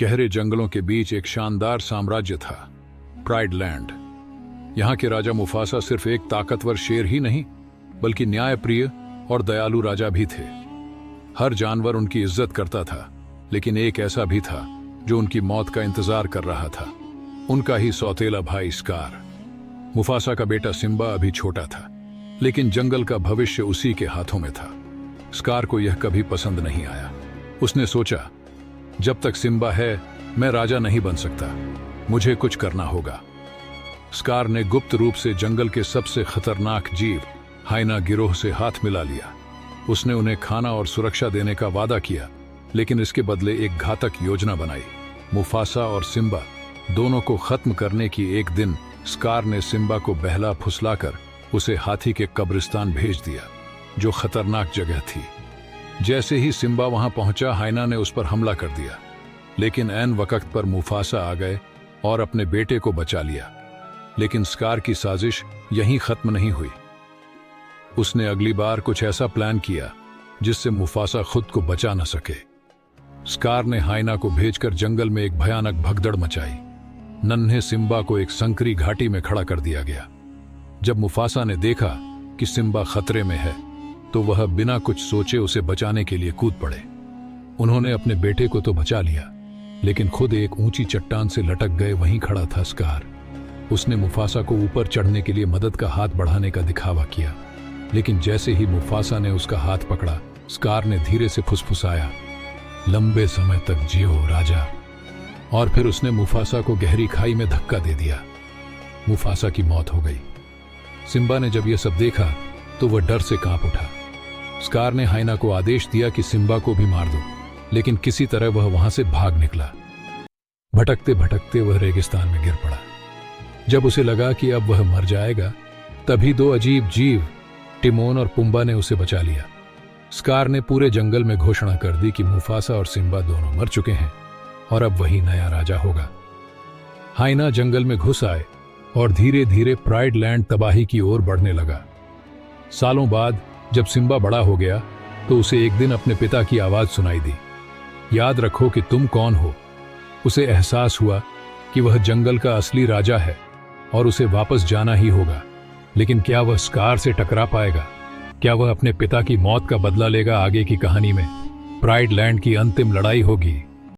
गहरे जंगलों के बीच एक शानदार साम्राज्य था, प्राइड लैंड। यहाँ के राजा मुफासा सिर्फ एक ताकतवर शेर ही नहीं, बल्कि न्यायप्रिय और दयालु राजा भी थे। हर जानवर उनकी इज्जत करता था, लेकिन एक ऐसा भी था जो उनकी मौत का इंतजार कर रहा था, उनका ही सौतेला भाई स्कार। मुफासा का बेटा सिम्बा अभी छोटा था, लेकिन जंगल का भविष्य उसी के हाथों में था। स्कार को यह कभी पसंद नहीं आया। उसने सोचा, जब तक सिम्बा है मैं राजा नहीं बन सकता, मुझे कुछ करना होगा। स्कार ने गुप्त रूप से जंगल के सबसे खतरनाक जीव हाइना गिरोह से हाथ मिला लिया। उसने उन्हें खाना और सुरक्षा देने का वादा किया, लेकिन इसके बदले एक घातक योजना बनाई। मुफासा और सिम्बा दोनों को खत्म करने की एक दिन स्कार ने सिम्बा को बहला फुसलाकर उसे हाथी के कब्रिस्तान भेज दिया, जो खतरनाक जगह थी। जैसे ही सिम्बा वहां पहुंचा, हाइना ने उस पर हमला कर दिया, लेकिन ऐन वक्त पर मुफासा आ गए और अपने बेटे को बचा लिया। लेकिन स्कार की साजिश यहीं खत्म नहीं हुई। उसने अगली बार कुछ ऐसा प्लान किया जिससे मुफासा खुद को बचा न सके। स्कार ने हाइना को भेजकर जंगल में एक भयानक भगदड़ मचाई। नन्हे सिम्बा को एक संकरी घाटी में खड़ा कर दिया गया। जब मुफासा ने देखा कि सिम्बा खतरे में है, तो वह बिना कुछ सोचे उसे बचाने के लिए कूद पड़े। उन्होंने अपने बेटे को तो बचा लिया, लेकिन खुद एक ऊंची चट्टान से लटक गए वहीं खड़ा था स्कार। उसने मुफासा को ऊपर चढ़ने के लिए मदद का हाथ बढ़ाने का दिखावा किया, लेकिन जैसे ही मुफासा ने उसका हाथ पकड़ा, स्कार ने धीरे से फुसफुसाया, लंबे समय तक जियो राजा। और फिर उसने मुफासा को गहरी खाई में धक्का दे दिया। मुफासा की मौत हो गई। सिम्बा ने जब यह सब देखा तो वह डर से कांप उठा। स्कार ने हाइना को आदेश दिया कि सिम्बा को भी मार दो, लेकिन किसी तरह वह वहां से भाग निकला। भटकते भटकते वह रेगिस्तान में गिर पड़ा। जब उसे लगा कि अब वह मर जाएगा, तभी दो अजीब जीव टिमोन और पुम्बा ने उसे बचा लिया। स्कार ने पूरे जंगल में घोषणा कर दी कि मुफासा और सिम्बा दोनों मर चुके हैं और अब वही नया राजा होगा। हाइना जंगल में घुस आए और धीरे धीरे प्राइड लैंड तबाही की ओर बढ़ने लगा। सालों बाद जब सिम्बा बड़ा हो गया, तो उसे एक दिन अपने पिता की आवाज सुनाई दी, याद रखो कि तुम कौन हो। उसे एहसास हुआ कि वह जंगल का असली राजा है और उसे वापस जाना ही होगा। लेकिन क्या वह स्कार से टकरा पाएगा? क्या वह अपने पिता की मौत का बदला लेगा? आगे की कहानी में प्राइड लैंड की अंतिम लड़ाई होगी।